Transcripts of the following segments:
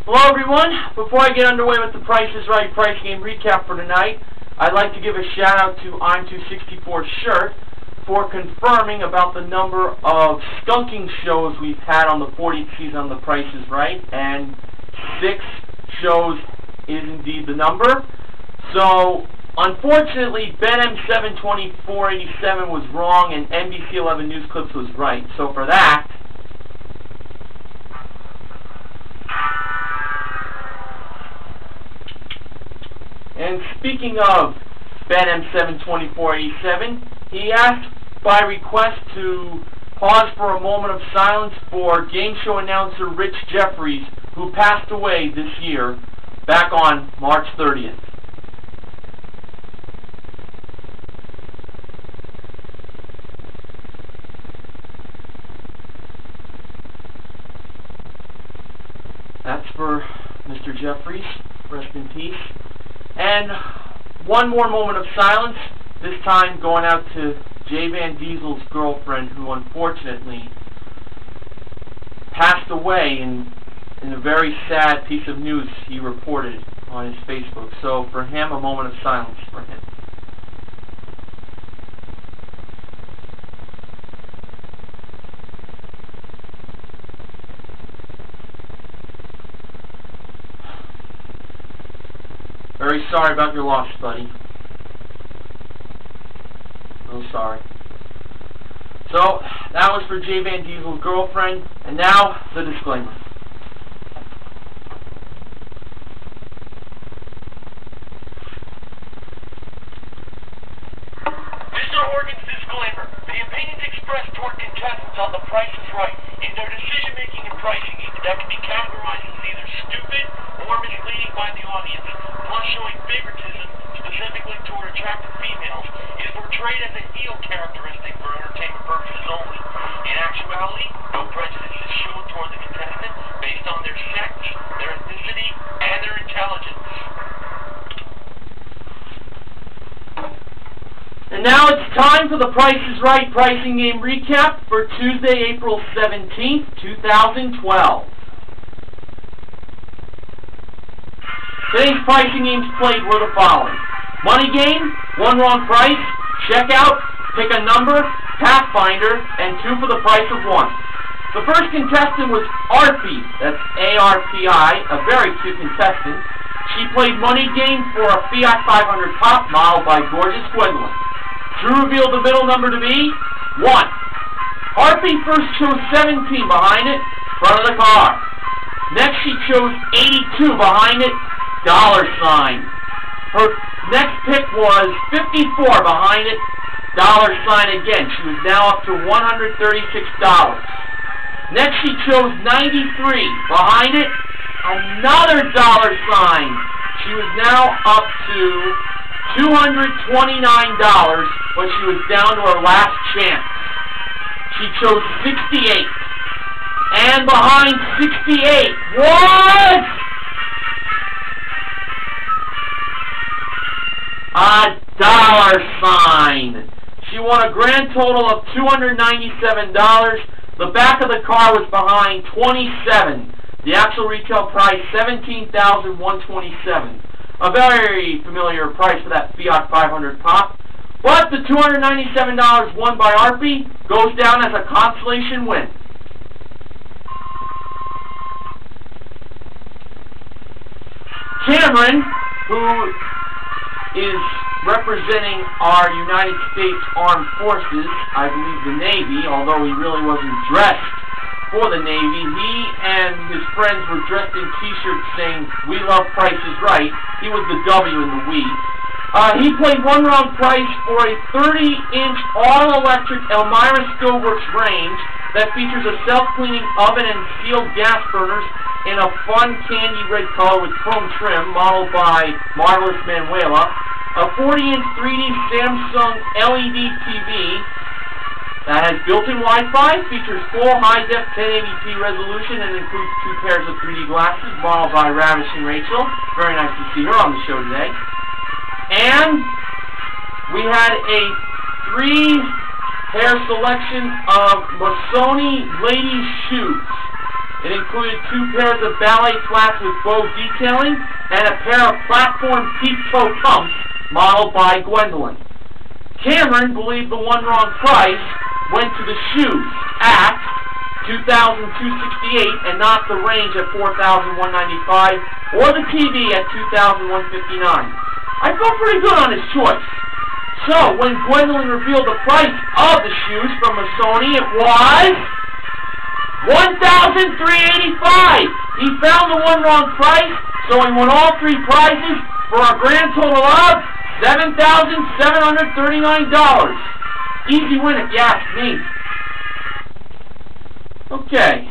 Hello everyone, before I get underway with the Price is Right price game recap for tonight, I'd like to give a shout out to I'm264 Shirt for confirming about the number of skunking shows we've had on the 40th season on the Price is Right, and 6 shows is indeed the number. So, unfortunately, Ben M72487 was wrong and NBC 11 News Clips was right. So for that, and speaking of Ben M72487, he asked by request to pause for a moment of silence for game show announcer Rich Jeffries, who passed away this year, back on March 30th. That's for Mr. Jeffries. Rest in peace. And one more moment of silence, this time going out to Jay Van Diesel's girlfriend, who unfortunately passed away in a very sad piece of news he reported on his Facebook. So for him, a moment of silence for him. Very sorry about your loss, buddy. So sorry. So, that was for Jay Van Diesel's girlfriend, and now, the disclaimer. Mr. Horgan's disclaimer. The opinions expressed toward contestants on The Price is Right in their decision-making and pricing that can be categorized as either stupid or misleading by the audience, plus showing favoritism specifically toward attractive females, is portrayed as a heel characteristic for entertainment purposes only. In actuality, no prejudice is shown toward the contestant based on their sex, their ethnicity, and their intelligence. And now it's time for the Price is Right pricing game recap for Tuesday, April 17th, 2012. Today's pricing games played were the following. Money game, 1 wrong price, checkout, pick a number, Pathfinder, and 2 for the price of 1. The first contestant was Arpy, that's A-R-P-I, a very cute contestant. She played money game for a Fiat 500 top modeled by Gorgeous Gwendolyn. Drew revealed the middle number to be 1. Arpy first chose 17 behind it, front of the car. Next she chose 82 behind it, $sign. Her next pick was 54 behind it, $sign again. She was now up to $136. Next she chose 93 behind it, another $sign. She was now up to $229, but she was down to her last chance. She chose 68. And behind 68 was a $sign. She won a grand total of $297. The back of the car was behind 27. The actual retail price, $17,127. A very familiar price for that Fiat 500 pop. But the $297 won by Arpy goes down as a consolation win. Cameron, who is representing our United States Armed Forces, I believe the Navy, although he really wasn't dressed for the Navy, he and his friends were dressed in t-shirts saying, "We love Price is Right." He was the W in the we. He played 1 round price for a 30-inch all-electric Elmira Stove Works range that features a self-cleaning oven and sealed gas burners in a fun candy red color with chrome trim, modeled by Marvelous Manuela. A 40-inch 3D Samsung LED TV that has built-in Wi-Fi, features full high-def 1080p resolution, and includes 2 pairs of 3D glasses, modeled by Ravishing Rachel. Very nice to see her on the show today. And we had a 3-pair selection of Missoni ladies' shoes. It included 2 pairs of ballet flats with bow detailing and a pair of platform peep-toe pumps modeled by Gwendolyn. Cameron believed the one wrong price went to the shoes at $2,268 and not the range at $4,195 or the TV at $2,159. I felt pretty good on his choice. So, when Gwendolyn revealed the price of the shoes from Missoni, it was $1,385. He found the one wrong price, so he won all 3 prizes for a grand total of $7,739. Easy win if you ask me. Okay.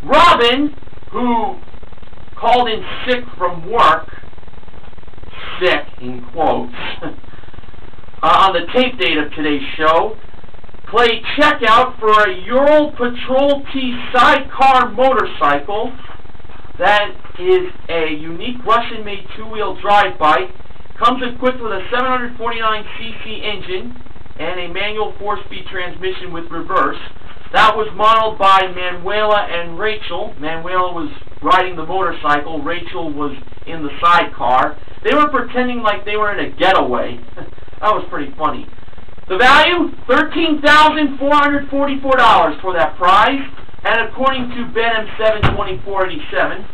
Robin, who called in sick from work, sick in quotes, on the tape date of today's show, played checkout for a Ural Patrol T sidecar motorcycle. That is a unique Russian-made 2-wheel drive bike. Comes equipped with a 749cc engine and a manual 4-speed transmission with reverse. That was modeled by Manuela and Rachel. Manuela was riding the motorcycle. Rachel was in the sidecar. They were pretending like they were in a getaway. That was pretty funny. The value, $13,444 for that prize, and according to BetM72487,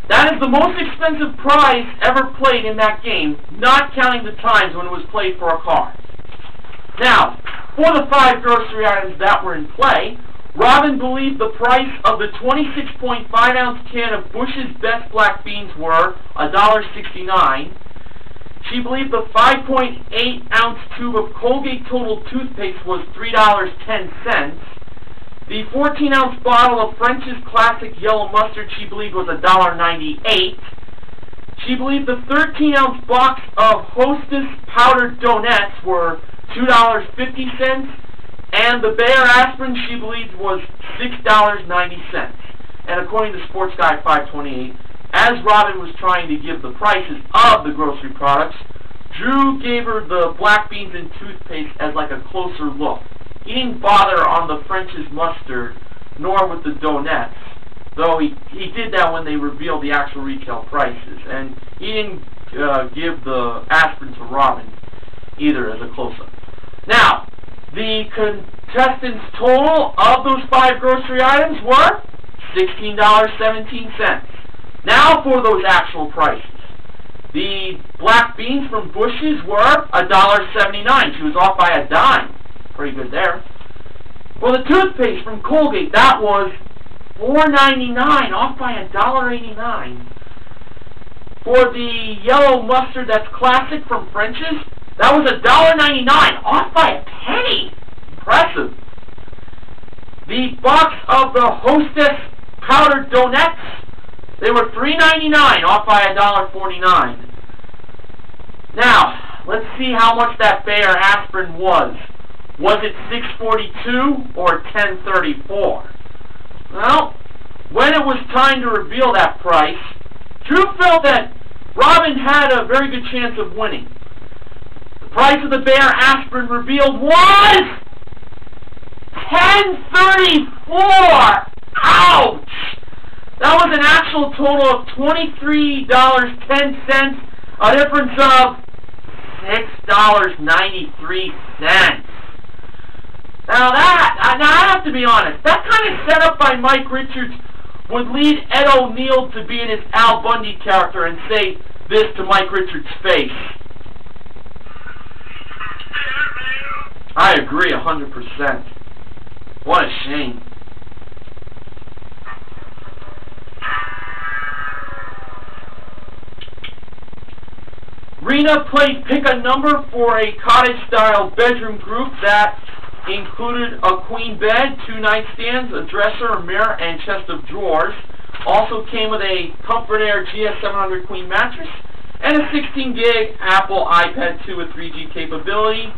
that is the most expensive prize ever played in that game, not counting the times when it was played for a car. Now, for the 5 grocery items that were in play, Robin believed the price of the 26.5-ounce can of Bush's Best Black Beans were $1.69. She believed the 5.8-ounce tube of Colgate Total toothpaste was $3.10. The 14-ounce bottle of French's Classic Yellow Mustard she believed was $1.98. She believed the 13-ounce box of Hostess Powdered Donuts were $2.50, and the Bayer aspirin she believed was $6.90. And according to Sports Guy 528, as Robin was trying to give the prices of the grocery products, Drew gave her the black beans and toothpaste as like a closer look. He didn't bother on the French's mustard, nor with the donuts, though he did that when they revealed the actual retail prices. And he didn't give the aspirin to Robin either as a close-up. Now, the contestants' total of those 5 grocery items were $16.17. Now for those actual prices. The black beans from Bush's were $1.79. She was off by a dime. Pretty good there. For the toothpaste from Colgate, that was $4.99, off by $1.89. For the yellow mustard that's classic from French's, that was $1.99, off by a penny. Impressive. The box of the Hostess Powdered Donuts, they were $3.99, off by $1.49. Now, let's see how much that Bayer aspirin was. Was it $6.42 or $10.34? Well, when it was time to reveal that price, Drew felt that Robin had a very good chance of winning. The price of the Bayer aspirin revealed was $10.34! Ouch! That was an actual total of $23.10, a difference of $6.93. Now I have to be honest, that kind of setup by Mike Richards would lead Ed O'Neill to be in his Al Bundy character and say this to Mike Richards' face. I agree 100%. What a shame. Rena played Pick a Number for a cottage-style bedroom group that included a queen bed, 2 nightstands, a dresser, a mirror, and chest of drawers. Also came with a Comfort Air GS700 queen mattress and a 16-gig Apple iPad 2 with 3G capability.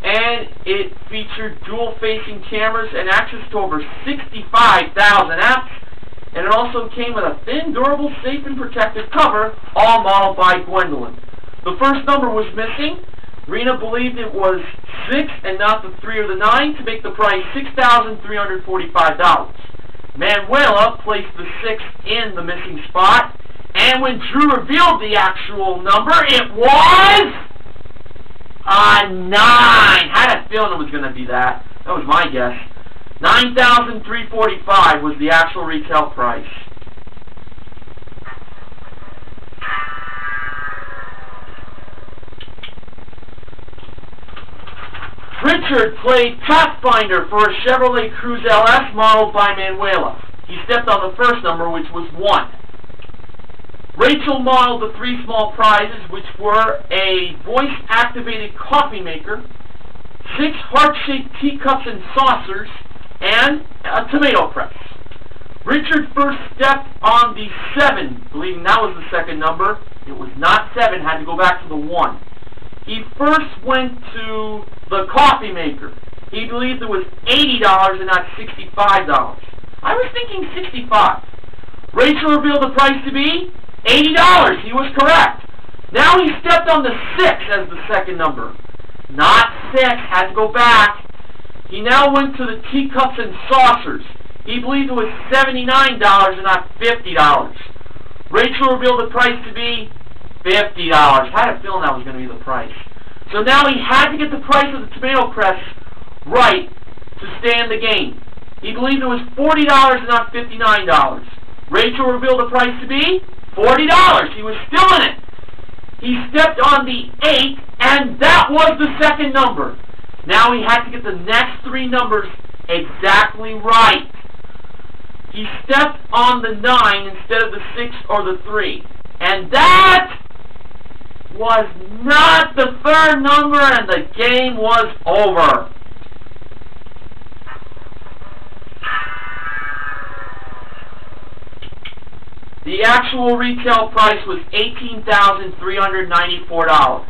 And it featured dual-facing cameras and access to over 65,000 apps. And it also came with a thin, durable, safe, and protective cover, all modeled by Gwendolyn. The first number was missing, Rena believed it was 6 and not the 3 or the 9 to make the price $6,345. Manuela placed the 6 in the missing spot, and when Drew revealed the actual number, it was a 9. I had a feeling it was going to be that. That was my guess. $9,345 was the actual retail price. Richard played Pathfinder for a Chevrolet Cruze LS modeled by Manuela. He stepped on the first number, which was 1. Rachel modeled the 3 small prizes, which were a voice-activated coffee maker, 6 heart-shaped teacups and saucers, and a tomato press. Richard first stepped on the 7, believing that was the second number. It was not 7, had to go back to the 1. He first went to the coffee maker. He believed it was $80 and not $65. I was thinking $65. Rachel revealed the price to be $80. He was correct. Now he stepped on the 6 as the second number. Not 6, had to go back. He now went to the teacups and saucers. He believed it was $79 and not $50. Rachel revealed the price to be $50. I had a feeling that was going to be the price. So now he had to get the price of the tomato press right to stay in the game. He believed it was $40 and not $59. Rachel revealed the price to be $40. He was still in it. He stepped on the 8, and that was the second number. Now he had to get the next 3 numbers exactly right. He stepped on the 9 instead of the 6 or the 3. And that was not the third number, and the game was over. The actual retail price was $18,394.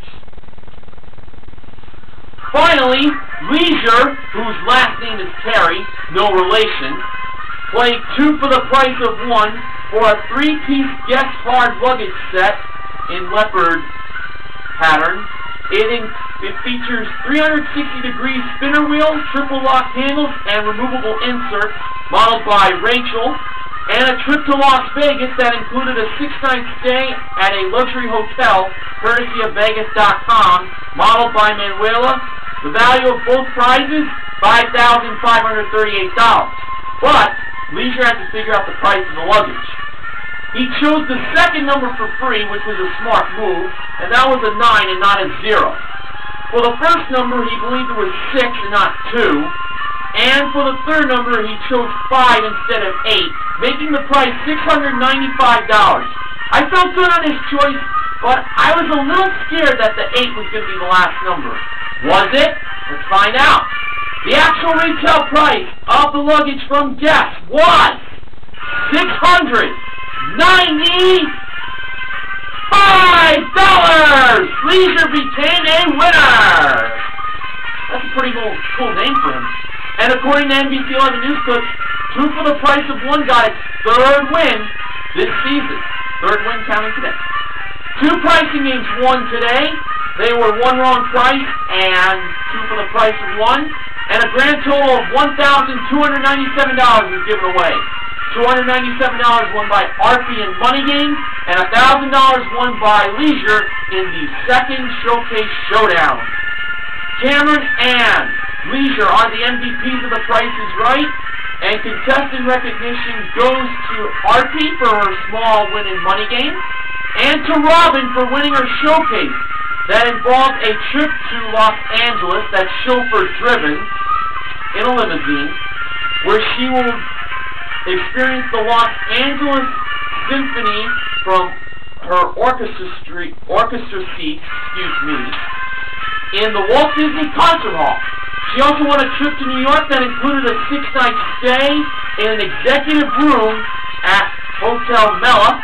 Finally, Leisure, whose last name is Terry, no relation, played 2 for the price of 1 for a 3-piece guest hard luggage set in leopard pattern. It features 360-degree spinner wheel, triple lock handles, and removable inserts, modeled by Rachel, and a trip to Las Vegas that included a 6-night stay at a luxury hotel, courtesy of Vegas.com, modeled by Manuela. The value of both prizes, $5,538. But Leisure had to figure out the price of the luggage. He chose the second number for free, which was a smart move, and that was a 9 and not a 0. For the first number, he believed it was 6 and not 2. And for the third number, he chose 5 instead of 8, making the price $695. I felt good on his choice, but I was a little scared that the 8 was going to be the last number. Was it? Let's find out. The actual retail price of the luggage from Guess was $695. Leisure became a winner. That's a pretty cool name for him. And according to NBC 11 News Clips, 2 for the price of 1 got its 3rd win this season. 3rd win counting today. 2 pricing games won today. They were 1 wrong price and 2 for the price of 1. And a grand total of $1,297 was given away. $297 won by RP and Money Game, and $1,000 won by Leisure in the second showcase showdown. Cameron and Leisure are the MVPs of The Price is Right, and contestant recognition goes to RP for her small win in Money Game, and to Robin for winning her showcase that involved a trip to Los Angeles that's chauffeur-driven in a limousine, where she will experience the Los Angeles Symphony from her orchestra seat, in the Walt Disney Concert Hall. She also won a trip to New York that included a 6-night stay in an executive room at Hotel Mela,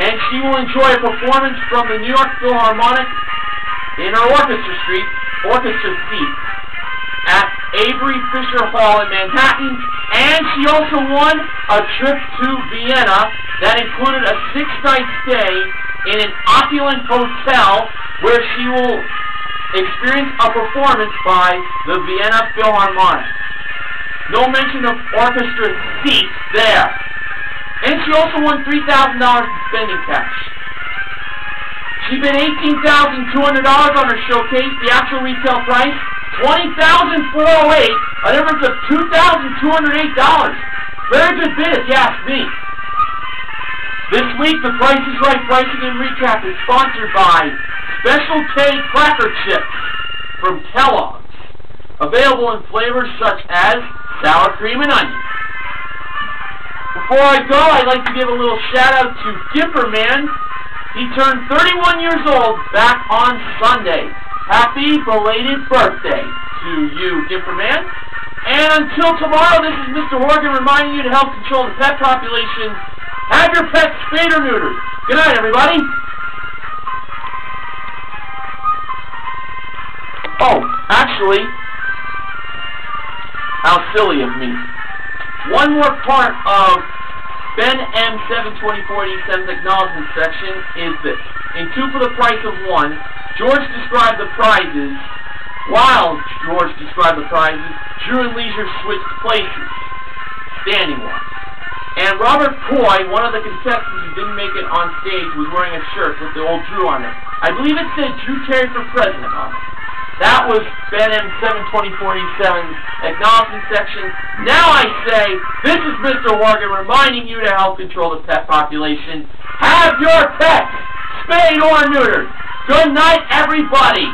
and she will enjoy a performance from the New York Philharmonic in her orchestra seat at Avery Fisher Hall in Manhattan, and she also won a trip to Vienna that included a 6-night stay in an opulent hotel where she will experienced a performance by the Vienna Philharmonic. No mention of orchestra seats there. And she also won $3,000 in spending cash. She bid $18,200 on her showcase. The actual retail price, $20,408, a difference of $2,208. Very good bid if you ask me. This week, the Price is Right Pricing and Recap is sponsored by Special K Cracker Chips from Kellogg's, available in flavors such as sour cream and onion. Before I go, I'd like to give a little shout out to Gipper Man. He turned 31 years old back on Sunday. Happy belated birthday to you, Gipper Man. And until tomorrow, this is Mr. Horgan reminding you to help control the pet population. Have your pets spayed or neutered. Good night, everybody. Oh, actually, how silly of me. One more part of Ben M72487's acknowledgement section is this. In 2 for the price of 1, George described the prizes. While George described the prizes, Drew and Leisure switched places, standing-wise. And Robert Coy, one of the contestants who didn't make it on stage, was wearing a shirt with the old Drew on it. I believe it said Drew Carey for President on it. That was Ben M72487's acknowledgement section. Now I say, this is Mr. Horgan reminding you to help control the pet population. Have your pets spayed or neutered. Good night, everybody.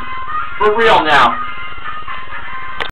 For real now.